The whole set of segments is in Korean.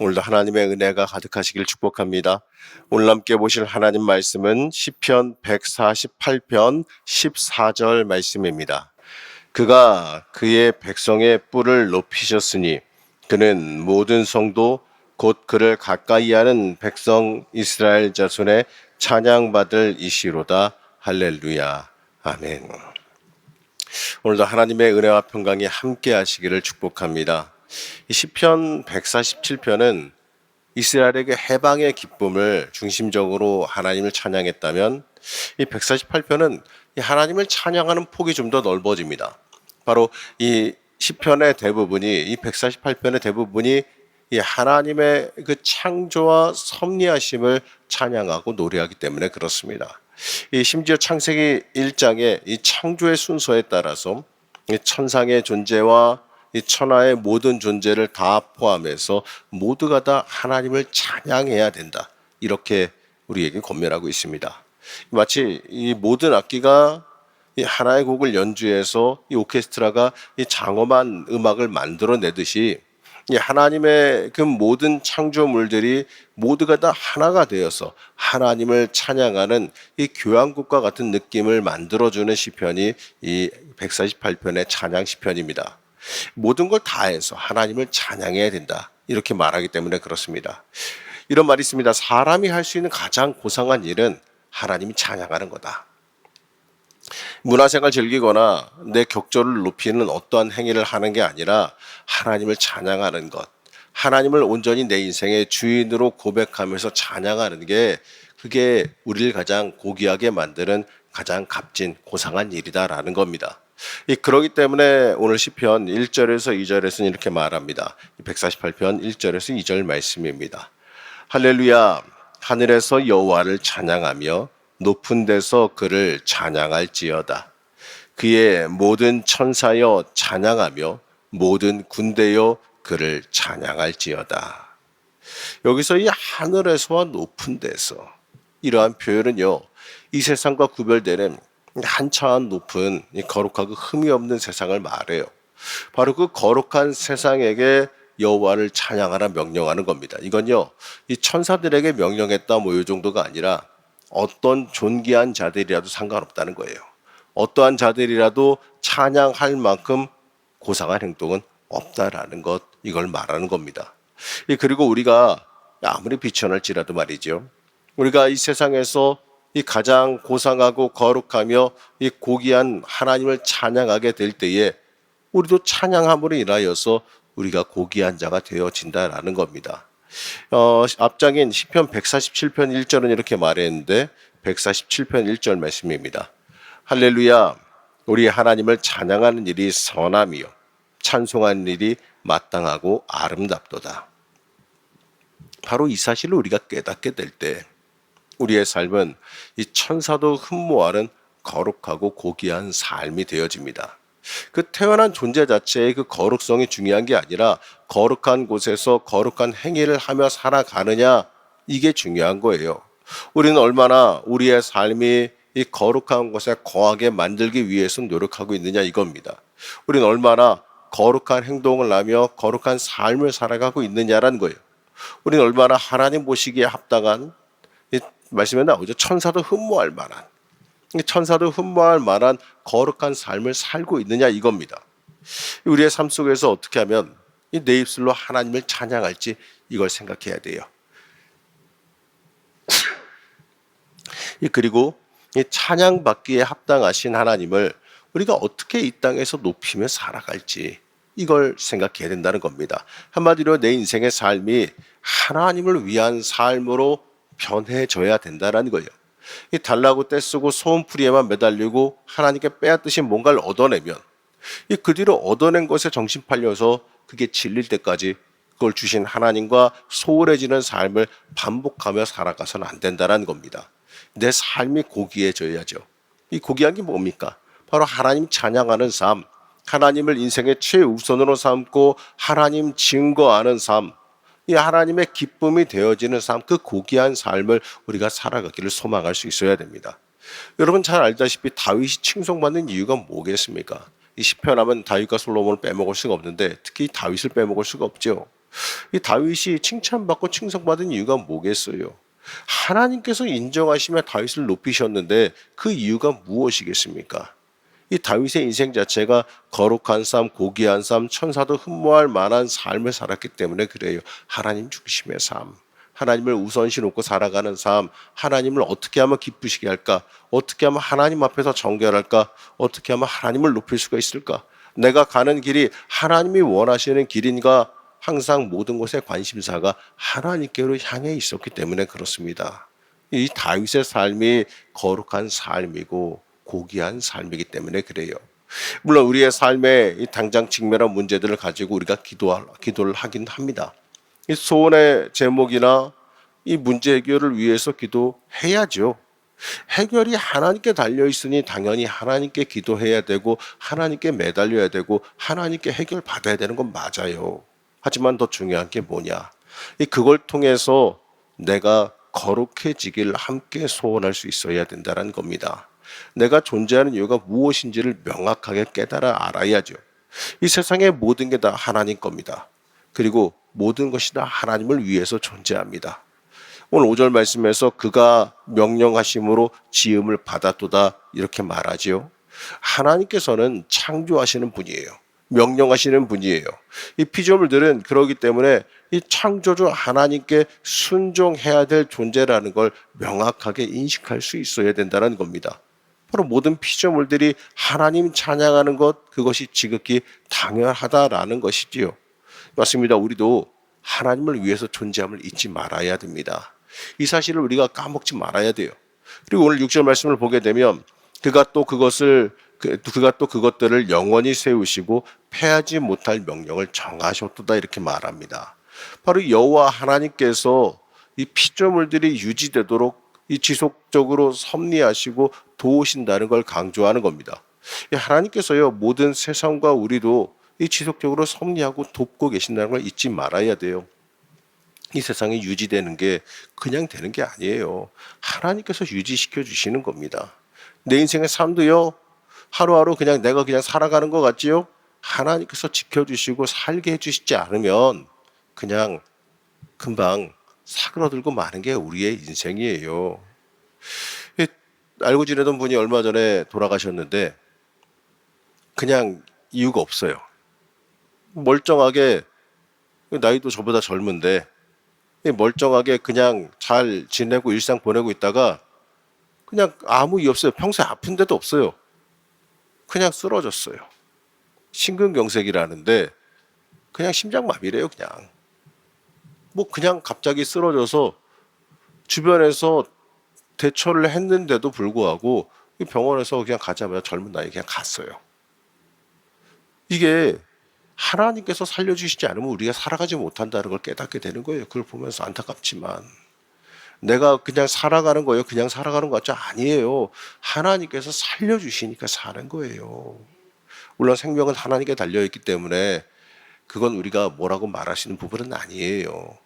오늘도 하나님의 은혜가 가득하시길 축복합니다. 오늘 함께 보실 하나님 말씀은 시편 148편 14절 말씀입니다. 그가 그의 백성의 뿔을 높이셨으니 그는 모든 성도 곧 그를 가까이하는 백성 이스라엘 자손의 찬양받을 이시로다. 할렐루야. 아멘. 오늘도 하나님의 은혜와 평강이 함께 하시기를 축복합니다. 이 시편 147편은 이스라엘에게 해방의 기쁨을 중심적으로 하나님을 찬양했다면 이 148편은 하나님을 찬양하는 폭이 좀 더 넓어집니다. 바로 이 시편의 대부분이, 이 148편의 대부분이 이 하나님의 그 창조와 섭리하심을 찬양하고 노래하기 때문에 그렇습니다. 이 심지어 창세기 1장의 이 창조의 순서에 따라서 이 천상의 존재와 이 천하의 모든 존재를 다 포함해서 모두가 다 하나님을 찬양해야 된다. 이렇게 우리에게 권면하고 있습니다. 마치 이 모든 악기가 이 하나의 곡을 연주해서 이 오케스트라가 이 장엄한 음악을 만들어내듯이 이 하나님의 그 모든 창조물들이 모두가 다 하나가 되어서 하나님을 찬양하는 이 교향곡과 같은 느낌을 만들어주는 시편이 이 148편의 찬양 시편입니다. 모든 걸 다해서 하나님을 찬양해야 된다. 이렇게 말하기 때문에 그렇습니다. 이런 말이 있습니다. 사람이 할 수 있는 가장 고상한 일은 하나님이 찬양하는 거다. 문화생활 즐기거나 내 격조를 높이는 어떠한 행위를 하는 게 아니라 하나님을 찬양하는 것, 하나님을 온전히 내 인생의 주인으로 고백하면서 찬양하는 게 그게 우리를 가장 고귀하게 만드는 가장 값진 고상한 일이다라는 겁니다. 그렇기 때문에 오늘 시편 1절에서 2절에서는 이렇게 말합니다. 148편 1절에서 2절 말씀입니다. 할렐루야, 하늘에서 여호와를 찬양하며 높은 데서 그를 찬양할지어다. 그의 모든 천사여 찬양하며 모든 군대여 그를 찬양할지어다. 여기서 이 하늘에서와 높은 데서, 이러한 표현은요, 이 세상과 구별되는 한차원 높은 거룩하고 흠이 없는 세상을 말해요. 바로 그 거룩한 세상에게 여호와를 찬양하라 명령하는 겁니다. 이건요, 이 천사들에게 명령했다 뭐 이 정도가 아니라 어떤 존귀한 자들이라도 상관없다는 거예요. 어떠한 자들이라도 찬양할 만큼 고상한 행동은 없다라는 것, 이걸 말하는 겁니다. 그리고 우리가 아무리 비천할지라도 말이죠, 우리가 이 세상에서 이 가장 고상하고 거룩하며 이 고귀한 하나님을 찬양하게 될 때에 우리도 찬양함으로 인하여서 우리가 고귀한 자가 되어진다라는 겁니다. 앞장인 시편 147편 1절은 이렇게 말했는데 147편 1절 말씀입니다. 할렐루야, 우리 하나님을 찬양하는 일이 선함이요 찬송하는 일이 마땅하고 아름답도다. 바로 이 사실을 우리가 깨닫게 될 때 우리의 삶은 이 천사도 흠모하는 거룩하고 고귀한 삶이 되어집니다. 그 태어난 존재 자체의 그 거룩성이 중요한 게 아니라 거룩한 곳에서 거룩한 행위를 하며 살아가느냐, 이게 중요한 거예요. 우리는 얼마나 우리의 삶이 이 거룩한 곳에 거하게 만들기 위해서 노력하고 있느냐, 이겁니다. 우리는 얼마나 거룩한 행동을 하며 거룩한 삶을 살아가고 있느냐라는 거예요. 우리는 얼마나 하나님 보시기에 합당한, 이 말씀에 나오죠, 천사도 흠모할 만한, 천사도 흠모할 만한 거룩한 삶을 살고 있느냐, 이겁니다. 우리의 삶 속에서 어떻게 하면 내 입술로 하나님을 찬양할지, 이걸 생각해야 돼요. 그리고 이 찬양받기에 합당하신 하나님을 우리가 어떻게 이 땅에서 높이며 살아갈지, 이걸 생각해야 된다는 겁니다. 한마디로 내 인생의 삶이 하나님을 위한 삶으로 변해져야 된다는 거예요. 이 달라고 떼쓰고 소음풀이에만 매달리고 하나님께 빼앗으신 뭔가를 얻어내면 그 뒤로 얻어낸 것에 정신 팔려서 그게 질릴 때까지 그걸 주신 하나님과 소홀해지는 삶을 반복하며 살아가서는 안 된다는 겁니다. 내 삶이 고귀해져야죠. 이 고귀한 게 뭡니까? 바로 하나님 찬양하는 삶, 하나님을 인생의 최우선으로 삼고 하나님 증거하는 삶, 이 하나님의 기쁨이 되어지는 삶, 그 고귀한 삶을 우리가 살아가기를 소망할 수 있어야 됩니다. 여러분 잘 알다시피 다윗이 칭송받는 이유가 뭐겠습니까? 이 시편하면 다윗과 솔로몬을 빼먹을 수가 없는데 특히 다윗을 빼먹을 수가 없죠. 이 다윗이 칭찬받고 칭송받은 이유가 뭐겠어요? 하나님께서 인정하시며 다윗을 높이셨는데 그 이유가 무엇이겠습니까? 이 다윗의 인생 자체가 거룩한 삶, 고귀한 삶, 천사도 흠모할 만한 삶을 살았기 때문에 그래요. 하나님 중심의 삶, 하나님을 우선시 놓고 살아가는 삶, 하나님을 어떻게 하면 기쁘시게 할까? 어떻게 하면 하나님 앞에서 정결할까? 어떻게 하면 하나님을 높일 수가 있을까? 내가 가는 길이 하나님이 원하시는 길인가? 항상 모든 것의 관심사가 하나님께로 향해 있었기 때문에 그렇습니다. 이 다윗의 삶이 거룩한 삶이고 고귀한 삶이기 때문에 그래요. 물론 우리의 삶에 이 당장 직면한 문제들을 가지고 우리가 기도를 하긴 합니다. 이 소원의 제목이나 이 문제 해결을 위해서 기도해야죠. 해결이 하나님께 달려 있으니 당연히 하나님께 기도해야 되고 하나님께 매달려야 되고 하나님께 해결 받아야 되는 건 맞아요. 하지만 더 중요한 게 뭐냐? 그걸 통해서 내가 거룩해지기를 함께 소원할 수 있어야 된다는 겁니다. 내가 존재하는 이유가 무엇인지를 명확하게 깨달아 알아야죠. 이 세상의 모든 게 다 하나님 겁니다. 그리고 모든 것이 다 하나님을 위해서 존재합니다. 오늘 5절 말씀에서 그가 명령하심으로 지음을 받았도다 이렇게 말하지요. 하나님께서는 창조하시는 분이에요. 명령하시는 분이에요. 이 피조물들은 그러기 때문에 이 창조주 하나님께 순종해야 될 존재라는 걸 명확하게 인식할 수 있어야 된다는 겁니다. 바로 모든 피조물들이 하나님 찬양하는 것, 그것이 지극히 당연하다라는 것이지요. 맞습니다. 우리도 하나님을 위해서 존재함을 잊지 말아야 됩니다. 이 사실을 우리가 까먹지 말아야 돼요. 그리고 오늘 6절 말씀을 보게 되면 그가 또 그것들을 영원히 세우시고 패하지 못할 명령을 정하셨도다 이렇게 말합니다. 바로 여호와 하나님께서 이 피조물들이 유지되도록 이 지속적으로 섭리하시고 도우신다는 걸 강조하는 겁니다. 하나님께서요 모든 세상과 우리도 이 지속적으로 섭리하고 돕고 계신다는 걸 잊지 말아야 돼요. 이 세상이 유지되는 게 그냥 되는 게 아니에요. 하나님께서 유지시켜 주시는 겁니다. 내 인생의 삶도요 하루하루 그냥 내가 그냥 살아가는 것 같지요? 하나님께서 지켜주시고 살게 해주시지 않으면 그냥 금방 사그러들고 마는 게 우리의 인생이에요. 알고 지내던 분이 얼마 전에 돌아가셨는데 그냥 이유가 없어요. 멀쩡하게 나이도 저보다 젊은데 멀쩡하게 그냥 잘 지내고 일상 보내고 있다가 그냥 아무 이유 없어요. 평소에 아픈 데도 없어요. 그냥 쓰러졌어요. 심근경색이라는데 그냥 심장마비래요. 그냥 뭐 그냥 갑자기 쓰러져서 주변에서 대처를 했는데도 불구하고 병원에서 그냥 가자마자 젊은 나이에 그냥 갔어요. 이게 하나님께서 살려주시지 않으면 우리가 살아가지 못한다는 걸 깨닫게 되는 거예요. 그걸 보면서 안타깝지만 내가 그냥 살아가는 거예요. 그냥 살아가는 것 같죠? 아니에요. 하나님께서 살려주시니까 사는 거예요. 물론 생명은 하나님께 달려있기 때문에 그건 우리가 뭐라고 말하시는 부분은 아니에요.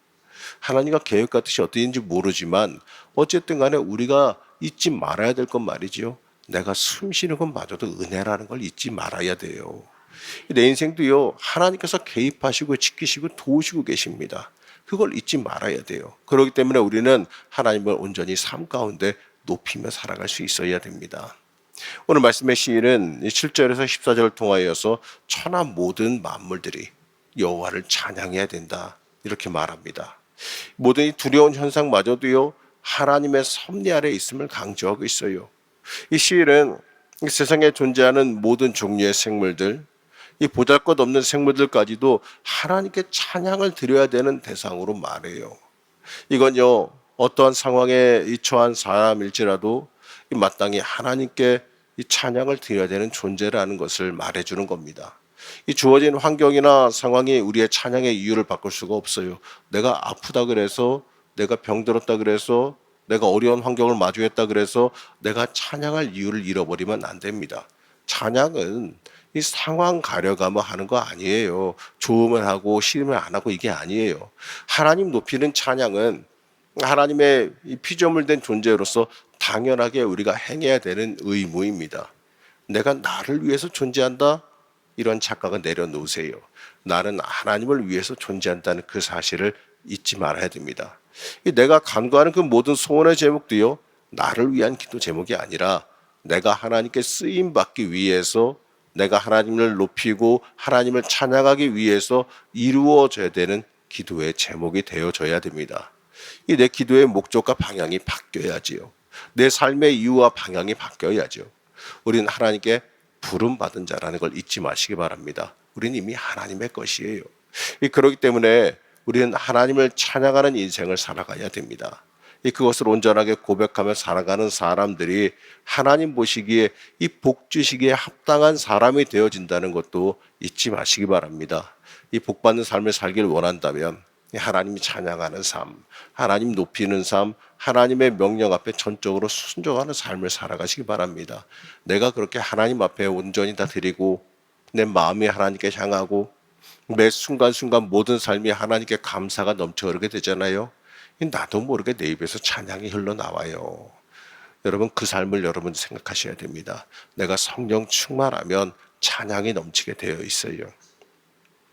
하나님과 계획과 뜻이 어떠한지 모르지만 어쨌든 간에 우리가 잊지 말아야 될 건 말이죠. 내가 숨 쉬는 것마저도 은혜라는 걸 잊지 말아야 돼요. 내 인생도요 하나님께서 개입하시고 지키시고 도우시고 계십니다. 그걸 잊지 말아야 돼요. 그렇기 때문에 우리는 하나님을 온전히 삶 가운데 높이며 살아갈 수 있어야 됩니다. 오늘 말씀의 시인은 7절에서 14절을 통하여서 천하 모든 만물들이 여호와를 찬양해야 된다 이렇게 말합니다. 모든 이 두려운 현상마저도요 하나님의 섭리 아래 있음을 강조하고 있어요. 이 시인은 이 세상에 존재하는 모든 종류의 생물들, 이 보잘것없는 생물들까지도 하나님께 찬양을 드려야 되는 대상으로 말해요. 이건요 어떠한 상황에 처한 사람일지라도 마땅히 하나님께 이 찬양을 드려야 되는 존재라는 것을 말해주는 겁니다. 이 주어진 환경이나 상황이 우리의 찬양의 이유를 바꿀 수가 없어요. 내가 아프다 그래서, 내가 병들었다 그래서, 내가 어려운 환경을 마주했다 그래서 내가 찬양할 이유를 잃어버리면 안 됩니다. 찬양은 이 상황 가려가며 하는 거 아니에요. 좋으면 하고 싫으면 안 하고 이게 아니에요. 하나님 높이는 찬양은 하나님의 이 피조물 된 존재로서 당연하게 우리가 행해야 되는 의무입니다. 내가 나를 위해서 존재한다? 이런 착각은 내려놓으세요. 나는 하나님을 위해서 존재한다는 그 사실을 잊지 말아야 됩니다. 내가 간구하는 그 모든 소원의 제목도요, 나를 위한 기도 제목이 아니라 내가 하나님께 쓰임 받기 위해서, 내가 하나님을 높이고 하나님을 찬양하기 위해서 이루어져야 되는 기도의 제목이 되어져야 됩니다. 이 내 기도의 목적과 방향이 바뀌어야지요. 내 삶의 이유와 방향이 바뀌어야죠. 우리는 하나님께 부름받은 자라는 걸 잊지 마시기 바랍니다. 우리는 이미 하나님의 것이에요. 그렇기 때문에 우리는 하나님을 찬양하는 인생을 살아가야 됩니다. 그것을 온전하게 고백하며 살아가는 사람들이 하나님 보시기에 이 복 주시기에 합당한 사람이 되어진다는 것도 잊지 마시기 바랍니다. 이 복받는 삶을 살길 원한다면 하나님이 찬양하는 삶, 하나님 높이는 삶, 하나님의 명령 앞에 전적으로 순종하는 삶을 살아가시기 바랍니다. 내가 그렇게 하나님 앞에 온전히 다 드리고 내 마음이 하나님께 향하고 매 순간순간 모든 삶이 하나님께 감사가 넘쳐 흐르게 되잖아요. 나도 모르게 내 입에서 찬양이 흘러나와요. 여러분, 그 삶을 여러분 생각하셔야 됩니다. 내가 성령 충만하면 찬양이 넘치게 되어 있어요.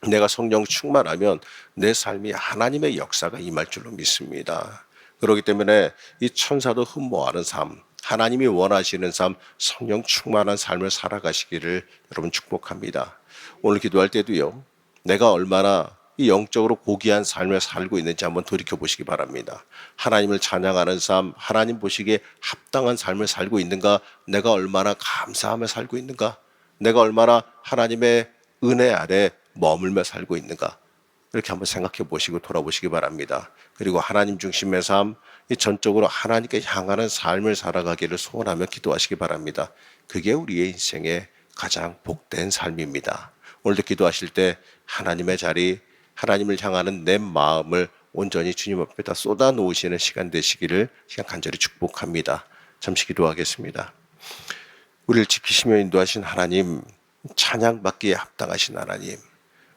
내가 성령 충만하면 내 삶이 하나님의 역사가 임할 줄로 믿습니다. 그렇기 때문에 이 천사도 흠모하는 삶, 하나님이 원하시는 삶, 성령 충만한 삶을 살아가시기를 여러분 축복합니다. 오늘 기도할 때도요, 내가 얼마나 이 영적으로 고귀한 삶을 살고 있는지 한번 돌이켜 보시기 바랍니다. 하나님을 찬양하는 삶, 하나님 보시기에 합당한 삶을 살고 있는가? 내가 얼마나 감사하며 살고 있는가? 내가 얼마나 하나님의 은혜 아래 머물며 살고 있는가? 이렇게 한번 생각해 보시고 돌아보시기 바랍니다. 그리고 하나님 중심의 삶, 이 전적으로 하나님께 향하는 삶을 살아가기를 소원하며 기도하시기 바랍니다. 그게 우리의 인생의 가장 복된 삶입니다. 오늘도 기도하실 때 하나님의 자리, 하나님을 향하는 내 마음을 온전히 주님 앞에다 쏟아 놓으시는 시간 되시기를 간절히 축복합니다. 잠시 기도하겠습니다. 우리를 지키시며 인도하신 하나님, 찬양받기에 합당하신 하나님,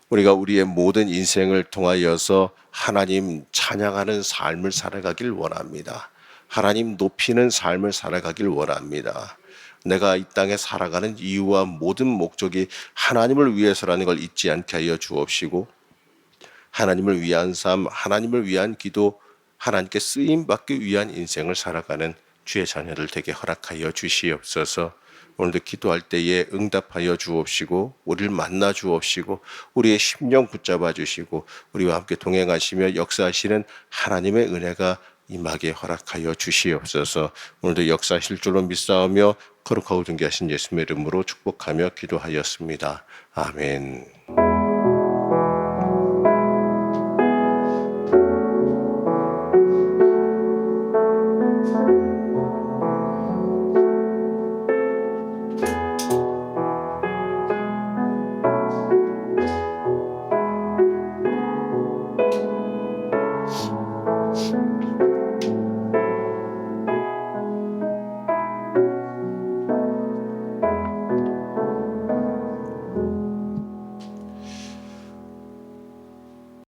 우리가 우리의 모든 인생을 통하여서 하나님 찬양하는 삶을 살아가길 원합니다. 하나님 높이는 삶을 살아가길 원합니다. 내가 이 땅에 살아가는 이유와 모든 목적이 하나님을 위해서라는 걸 잊지 않게 하여 주옵시고, 하나님을 위한 삶, 하나님을 위한 기도, 하나님께 쓰임받기 위한 인생을 살아가는 주의 자녀들 되게 허락하여 주시옵소서. 오늘도 기도할 때에 응답하여 주옵시고, 우리를 만나 주옵시고, 우리의 심령 붙잡아 주시고, 우리와 함께 동행하시며 역사하시는 하나님의 은혜가 임하게 허락하여 주시옵소서. 오늘도 역사하실 줄로 믿사오며 거룩하고 존귀하신 예수님의 이름으로 축복하며 기도하였습니다. 아멘.